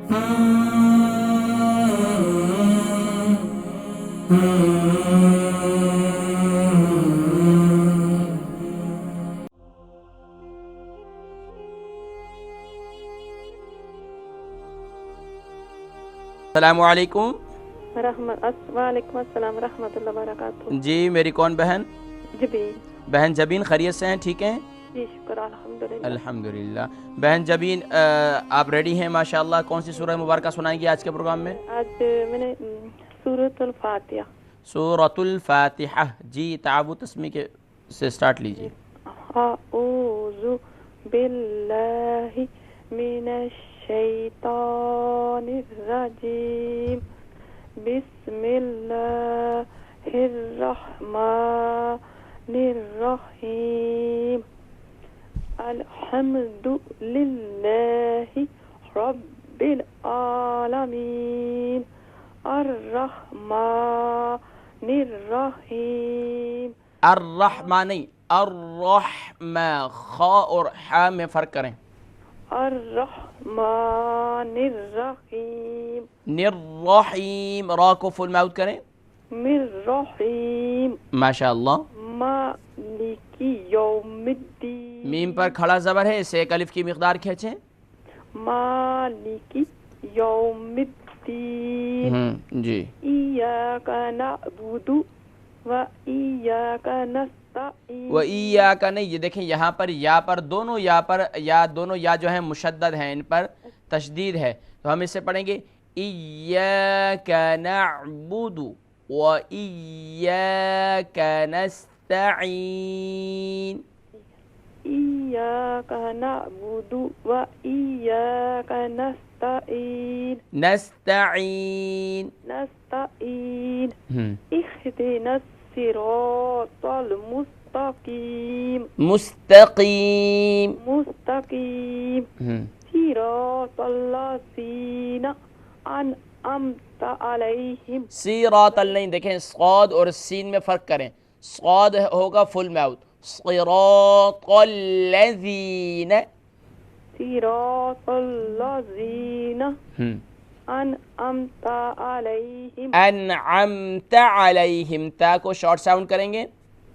अस्सलामुअलैकुम। वालेकुम अस्सलाम रहमतुल्लाहि व बरकातुहू। जी मेरी कौन बहन? जबीन। बहन जबीन खैरियत से हैं? ठीक हैं? जी शुक्र अल्हम्दुलिल्लाह। अल्हम्दुलिल्लाह। बहन जबीन आप रेडी हैं माशाअल्लाह? कौन सी सूरह मुबारक सुनाएंगी आज के प्रोग्राम में? आज मैंने सूरतुल फातिहा। सूरतुल फातिहा। जी तावु तस्मी के से स्टार्ट लीजिए। अऊज़ु बिल्लाहि मिनश शैतानिर रजीम। बिस्मिल्लाहिर रहमानिर रहीम। अल्हम्दुलिल्लाहि रब्बिल आलमीन। अर्रहमानिर रहीम। अर्रहमान नहीं, अर्रहमा, खा और हा में फ़र्क करें। अर्रहमानिर रहीम। निर्रहीम, रा को फुल माउथ करें। मिर रहीम। माशाअल्लाह। मालिकी यौमिद्दीन। मीम पर खड़ा ज़बर है, इसे एक अलिफ की मिक़दार खींचें। मालिकी यौमिद्दीन। जी। इय्याका नअबुदु व इय्याका नस्तईन। व इय्याका नहीं, ये देखें यहाँ पर या पर दोनों या जो है मुशद्दद हैं, इन पर तशदीद है, तो हम इससे पढ़ेंगे इय्याका नअबुदु व इय्याका नस्तईन। इय्याका नअबुदु व इय्याका नस्तईन। नस्तईन। नस्तईन। इहदिनस सिरातल मुस्तकीम। मुस्तकीम। मुस्तकीम। सिरातल लज़ीना अनअमता अलैहिम। सिरातल नहीं, देखें सौद और सीन में फ़र्क करें। सौद होगा फुल माउथ, सिरातल लज़ीना। सिरातल लज़ीना अनअमता अलैहिम। अनअमता अलैहिम, ता को शॉर्ट साउंड करेंगे।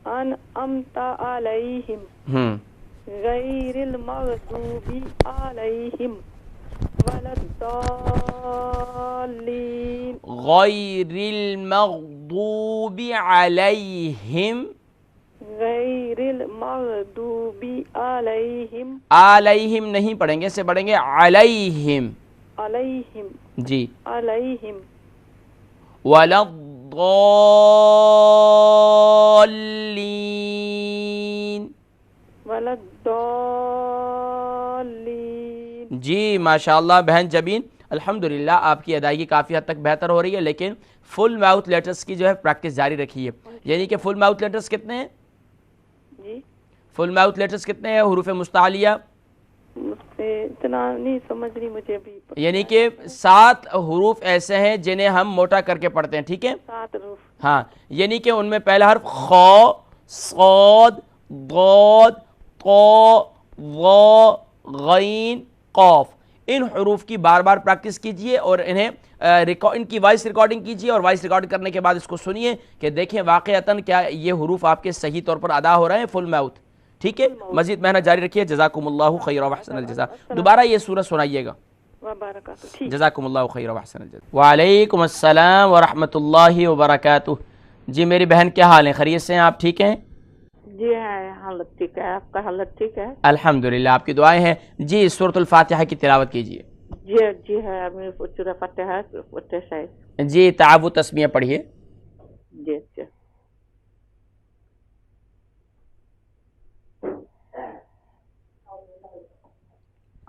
अनअमता अलैहिम गैरिल मग़ज़ूबि अलैहिम वलद्दाल्लीन। गैरिल मग़दूबि अलैहिम। गैरिल मग़दूबि अलैहिम। अलैहिम नहीं पढ़ेंगे, इसे पढ़ेंगे अलैहिम। अलैहिम। जी। अलैहिम। वलद्दाल्लीन। वलद्दाल्लीन। जी माशाअल्लाह बहन जबीन, अल्हम्दुलिल्लाह आपकी अदायगी काफ़ी हद तक बेहतर हो रही है, लेकिन फुल माउथ लेटर्स की जो है प्रैक्टिस जारी रखिए। यानी कि फुल माउथ लेटर्स कितने हैं? जी फुल माउथ लेटर्स कितने हैं हुरूफ मुस्तालिया? मुझसे इतना नहीं समझ रही मुझे अभी। यानी कि 7 हुरूफ ऐसे हैं जिन्हें हम मोटा करके पढ़ते हैं, ठीक है? 7 रूफ। हाँ, यानी कि उनमें पहला हर्फ ख, सौद, ग़ौद, तो, व, गईन, क़ाफ। इन हुरूफ की बार बार प्रैक्टिस कीजिए और इन्हें इनकी वॉइस रिकॉर्डिंग कीजिए, और वॉइस रिकॉर्ड करने के बाद इसको सुनिए कि देखें वाक़अतन क्या ये हुरूफ आपके सही तौर पर अदा हो रहे हैं फुल माउथ, ठीक है? मजीद मेहनत जारी रखिए। जज़ाकुमुल्लाहु खैर व अहसनल जज़ा। दोबारा ये सूरत सुनाइएगा। जज़ाकुमुल्लाहु खैर व अहसनल जज़ा। वालेकुम अस्सलाम व रहमतुल्लाहि व बरकातुहू। जी मेरी बहन क्या हाल है? खैरियत से हैं आप? ठीक हैं? जी है, हालत ठीक है। आपका हालत ठीक है? अल्हम्दुलिल्लाह, आपकी दुआएं हैं। जी सूरतुल फातिहा की तिलावत कीजिए। जी है, अमीर सूरह फातिहा है। जी तावु तस्मिया पढ़िए। जी अच्छा।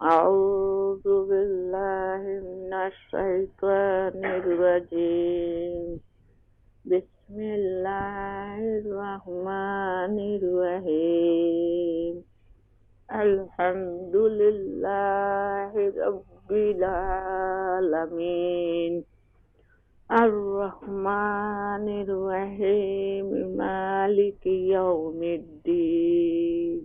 अऊज़ु बिल्लाहि मिनश शैतानिर रजीम। बिस्मिल्लाहिर रहमानिर रहीम। अल्हम्दुलिल्लाहि रब्बिल आलमीन। अर्रहमानिर रहीम। मालिकी यौमिद्दीन।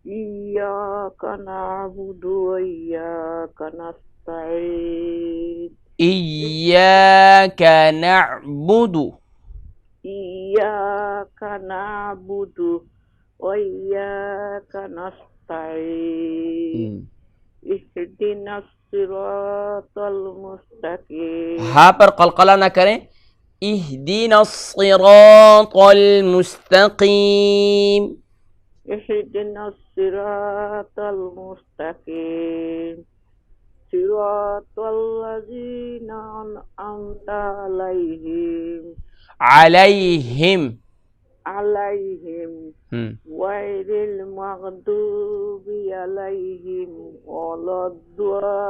इय्याका नअबुदु व इय्याका नस्तईन। نستعين إياك نعبد إياك نعبد وإياك نستعين اهدنا الصراط المستقيم ہاں پر قلقلہ نہ کریں اہدنا الصراط المستقیم اهدنا الصراط المستقيم صراط الذين أنعمت عليهم غير المغضوب عليهم ولا الضالين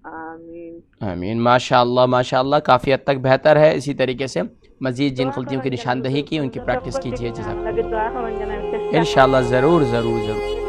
آمین آمین. ماشاء اللہ کافی حد تک بہتر ہے. اسی طریقے سے مزید جن غلطیوں کی نشاندہی کی ان کی پریکٹس کیجیے. جزاک اللہ. انشاءاللہ ضرور ضرور ضرور.